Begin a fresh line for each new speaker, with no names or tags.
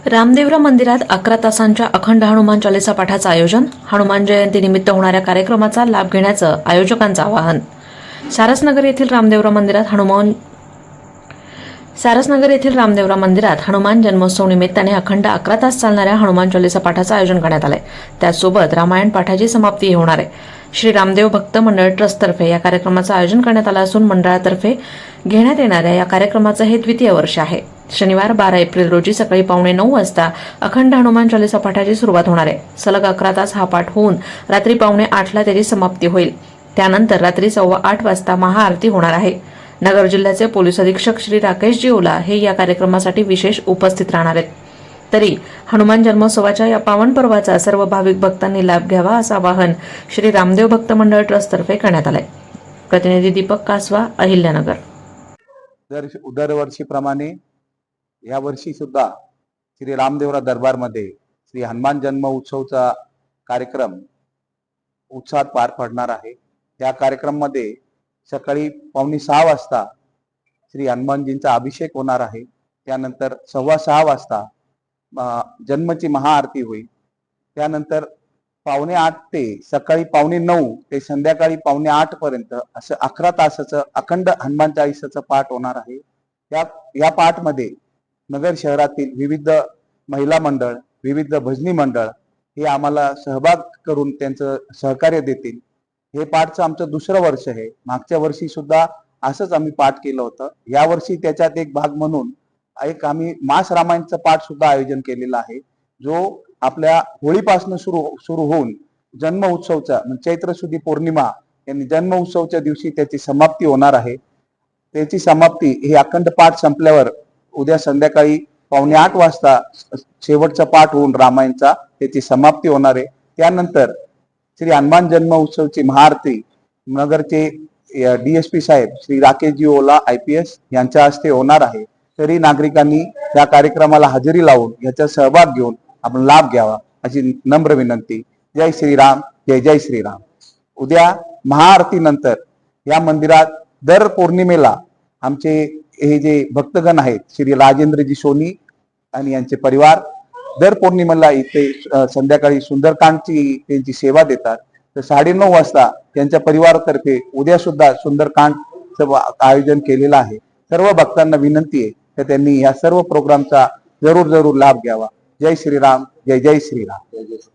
रामदेवरा मंदिरात 11 तासांच्या अखंड हनुमान चालीसा पाठाचं आयोजन. हनुमान जयंतीनिमित्त होणाऱ्या कार्यक्रमाचा लाभ घेण्याचं आयोजकांचं आवाहन. सारसनगर येथील रामदेवरा मंदिरात हनुमान जन्मोत्सव निमित्ताने अखंड 11 तास चालणाऱ्या हनुमान चालीसा पाठाचं आयोजन करण्यात आलंय. त्याचसोबत रामायण पाठाची समाप्ती होणार आहे. श्री रामदेव भक्त मंडळ ट्रस्टतर्फे या कार्यक्रमाचं आयोजन करण्यात आलं असून मंडळातर्फे घेण्यात येणाऱ्या या कार्यक्रमाचं हे द्वितीय वर्ष आहे. शनिवार 12 एप्रिल रोजी सकाळी 9:15 वाजता अखंड हनुमान चालीसा पाठाची सुरुवात होणार आहे. सलग 11 तास हा पाठ होऊन रात्री 7:45 ला त्याची समाप्ती होईल. त्यानंतर रात्री 8:15 वाजता महाआरती होणार आहे. नगर जिल्ह्याचे पोलीस अधीक्षक श्री राकेशजी ओला हे या कार्यक्रमासाठी विशेष उपस्थित राहणार आहेत. तरी हनुमान जन्मोत्सवाच्या या पावन पर्वाचा सर्व भाविक भक्तांनी लाभ घ्यावा असं आवाहन श्री रामदेव भक्त मंडळ ट्रस्टतर्फे करण्यात आलंय. प्रतिनिधी दीपक कासवा, अहिल्यानगर.
दरवर्षीप्रमाणे या वर्षी सुद्धा श्री रामदेवरा दरबारमध्ये श्री हनुमान जन्म उत्सवचा कार्यक्रम उत्साहात पार पडणार आहे. त्या कार्यक्रमामध्ये सकाळी 5:45 वाजता श्री हनुमानजींचा अभिषेक होणार आहे. त्यानंतर 6:15 वाजता जन्मची महाआरती होईल. त्यानंतर 7:45 ते सकाळी 9:15 ते संध्याकाळी 8:15 पर्यंत असं 11 तासाचं अखंड हनुमान चालीसाचं पाठ होणार आहे. या पाठमध्ये नगर शहरातील विविध महिला मंडळ, विविध भजनी मंडळ हे आम्हाला सहभाग करून त्यांचं सहकार्य देतील. हे पाठचं आमचं दुसरं वर्ष आहे. मागच्या वर्षी सुद्धा असंच आम्ही पाठ केलं होतं. यावर्षी त्याच्यात एक भाग म्हणून आम्ही मास रामायणचं पाठ सुद्धा आयोजन केलेलं आहे, जो आपल्या होळीपासून सुरू होऊन जन्म उत्सवचा चैत्र शुद्धी पौर्णिमा यांनी जन्म उत्सवच्या दिवशी त्याची समाप्ती होणार आहे. त्याची समाप्ती हे अखंड पाठ संपल्यावर उद्या संध्याकाळी 7:45 वाजता शेवटचा पाठ होऊन रामायणचा त्याची समाप्ती होणार आहे. त्यानंतर श्री हनुमान जन्म उत्सवची महाआरती नगरचे DSP साहेब श्री राकेशजी ओला IPS यांच्या हस्ते होणार आहे. तरी नागरिकांनी या कार्यक्रमाला हजेरी लावून याचा सहभाग घेऊन आपण लाभ घ्यावा अशी नम्र विनंती. जय श्रीराम, जय जय श्रीराम. उद्या महाआरती नंतर या मंदिरात दर पौर्णिमेला आमचे हे जे भक्तगण आहेत श्री राजेंद्रजी सोनी आणि यांचे परिवार दर पौर्णिमेला इथे संध्याकाळी सुंदरकांडची त्यांची सेवा देतात. तर 9:30 वाजता त्यांच्या परिवारातर्फे उद्या सुद्धा सुंदरकांडचं आयोजन केलेलं आहे. सर्व भक्तांना विनंती आहे तर त्यांनी या सर्व प्रोग्रामचा जरूर लाभ घ्यावा. जय श्रीराम, जय जय श्रीराम, जय जय श्रीराम.